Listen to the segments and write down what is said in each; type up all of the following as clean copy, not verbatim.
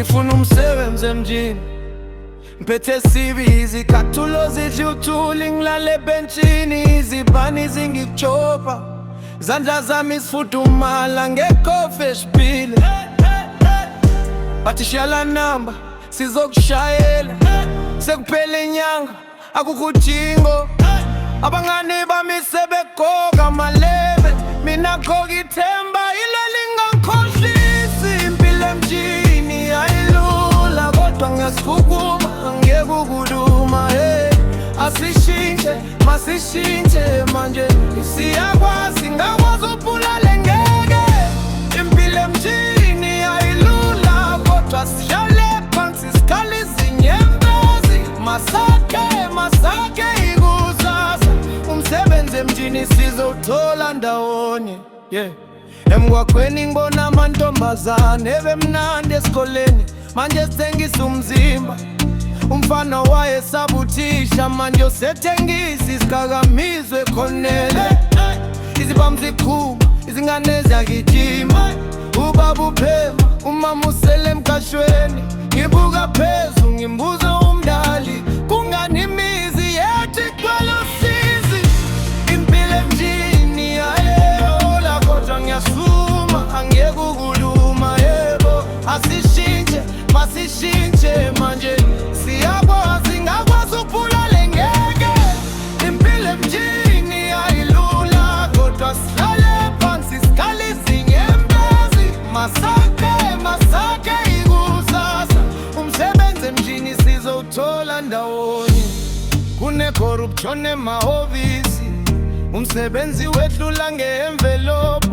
ngifuna umsebenzi emjini, mphethe CV, izicathulo zijuthuli, ngilale benchini, izibani zingikuchopa, zandla zami zifudumala ngekhofi eshibhile. Bathi shala namba sizokushayela, sekuphela inyanga akukho udingo, abangani bami sebegoga amalebe, mina goga ithemba ilo lingangikhohlisi. Impilo emjini ayilula kodwa ngiyasukuma, angeke ukuduma. Asishintshe, masishintshe manje, siyakwazi, ngakwazi ubulale ngeke. Impilo emjini ayilula kodwa sihlale phansi sikhale izinyembezi. Masake ikusasa, umsebenzi emjini sizowuthola ndawonye. Emgwaqweni ngibona amantombazane ebemnandi esikoleni, manje sithengisa umzimba. Umfana wayesabuthisha, manje usethengisa isidakamizwa ekhonele. Izibhamu ziqhuma, izingane ziyagijima, ubaba uphema, umama usele emkashweni. Ngibuka phezulu ngimbuza umdali, kungani imizi yethu igcwele usizi. Impilo emjini ayelula kodwa ngiyasuma, angeke ukuluma. Yebo, asishintshe, masishintshe manje, siyakwazi, ngakwazi ubulale ngeke. Impilo emjini ayilula kodwa sihlale phansi sikhale izinyembezi. Masake ikusasa, umsebenzi emjini sizowuthola ndawonye. Kune-corruption emahhovisi, umsebenzi wedlula nge-envelope.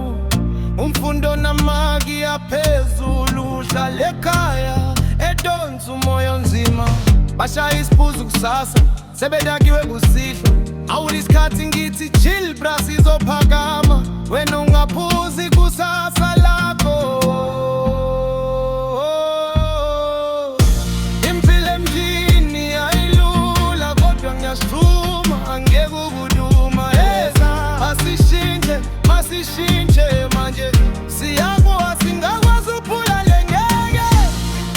Umfundo namaki aphezulu, uhlala ekhaya edonsa umoya onzima. Bashaya isiphuzu kusasa, sebedakiwe kusihlwa. Awulisikhathi ngithi chill bra, sizophakama, wena ungaphuzi kusasa lakho. Impilo emjini ayilula kodwa ngiyasuma, angeke ukuduma. Masishintshe, masishintshe manje, siyakwazi, ngakwazi ubulale ngeke.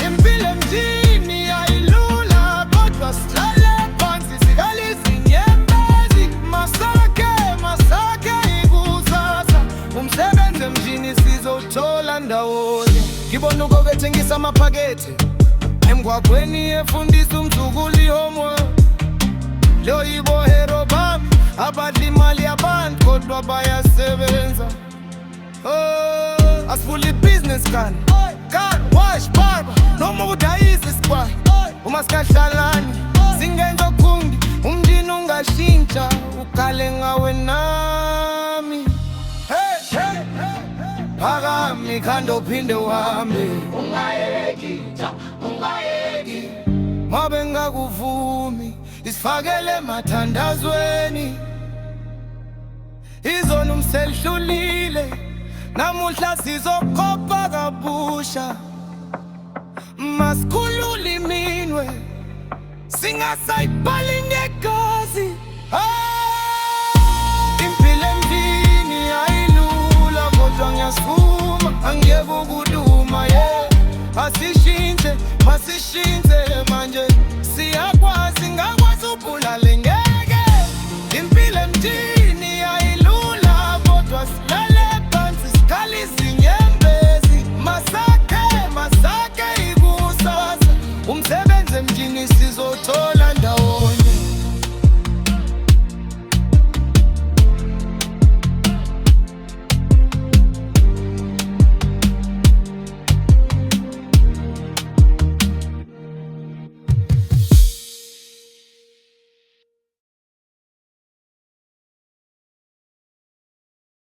Impilo emjini ayilula kodwa sihlale phansi sikhale izinyembezi. Masake ikusasa, umsebenzi emjini sizowuthola ndawonye. Ngibona ugogo ethengisa amaphakethe emgwaqweni, efundisa umzukulu i-homework. Lo yibo hero bami, abadla imali yabantu kodwa bayasebenza. Asivule ibhizinesi car wash, barber, noma ukudayisa isikwani. Uma sikahlalani singenza okhungi, umjini ungashintsha, ukhale ngawe nami. Phakami khanda uphinde uhambe, ungayeki, ngabe ngakuvumi, isifakele emathandazweni. Izona umselidlulile, namuhla sizokhopha kabusha. Masikhulule iminwe, singasayibhali negazi. Impilo emjini ayilula kodwa ngiyasukuma, angeke ukuduma. Asishintshe, masishintshe